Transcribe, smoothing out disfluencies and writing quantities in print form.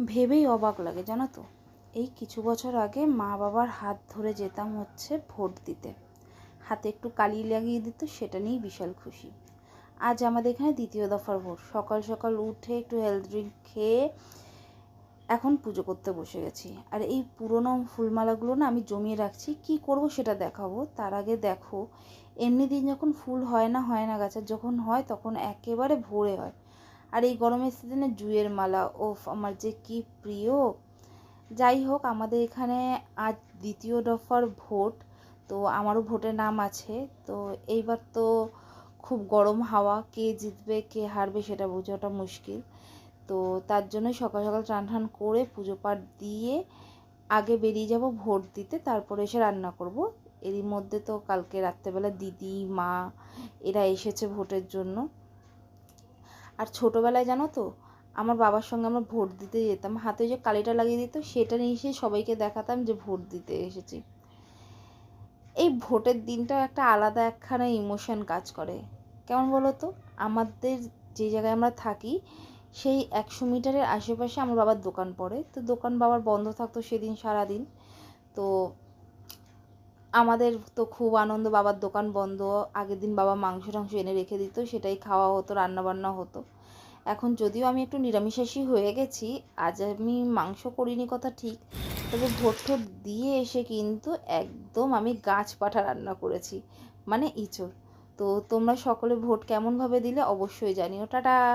ভেবেই অবাক লাগে জানো তো। এই কিছু বছর আগে মা বাবার হাত ধরে যেতাম হচ্ছে ভোট দিতে, হাতে একটু কালি লাগিয়ে দিত, সেটা নিয়েই বিশাল খুশি। আজ আমাদের এখানে দ্বিতীয় দফার ভোট। সকাল সকাল উঠে একটু হেলথ ড্রিঙ্ক খেয়ে এখন পুজো করতে বসে গেছি। আর এই পুরনো ফুলমালাগুলো না আমি জমিয়ে রাখছি, কি করব সেটা দেখাবো। তার আগে দেখো, এমনি দিন যখন ফুল হয় না গাছের, যখন হয় তখন একেবারে ভরে হয়। আর এই গরমের সিজনে জুঁইয়ের মালা, ওফ, আমার যে কি প্রিয়। যাই হোক, আমাদের এখানে আজ দ্বিতীয় দফার ভোট, তো আমারও ভোটের নাম আছে। তো এইবার তো খুব গরম হাওয়া, কে জিতবে কে হারবে সেটা বোঝাটা মুশকিল। তো তার জন্য সকাল সকাল স্নান টান করে পুজো পাঠ দিয়ে আগে বেরিয়ে যাব ভোট দিতে, তারপরে এসে রান্না করব। এরই মধ্যে তো কালকে রাত্রেবেলা দিদি মা এরা এসেছে ভোটের জন্য। আর ছোটোবেলায় জানো তো, আমার বাবার সঙ্গে আমরা ভোট দিতে যেতাম, হাতে যে কালিটা লাগিয়ে দিত সেটা নিয়ে এসে সবাইকে দেখাতাম যে ভোট দিতে এসেছি। এই ভোটের দিনটা একটা আলাদা একখানা ইমোশন কাজ করে। কেমন বলো তো, আমাদের যে জায়গায় আমরা থাকি সেই 100 মিটারের আশেপাশে আমার বাবার দোকান পড়ে। তো দোকান বাবার বন্ধ থাকতো সেদিন সারাদিন। তো আমাদের তো খুব আনন্দ, বাবার দোকান বন্ধ। আগের দিন বাবা মাংস টাংস এনে রেখে দিত, সেটাই খাওয়া হতো, রান্নাবান্না হতো। এখন যদিও আমি একটু নিরামিষাশী হয়ে গেছি, আজ আমি মাংস করিনি কথা ঠিক, তবে ভোট ঠোট দিয়ে এসে কিন্তু একদম আমি গাছ পাঠা রান্না করেছি, মানে ইঁচড়। তো তোমরা সকলে ভোট কেমনভাবে দিলে অবশ্যই জানিও। টাটা।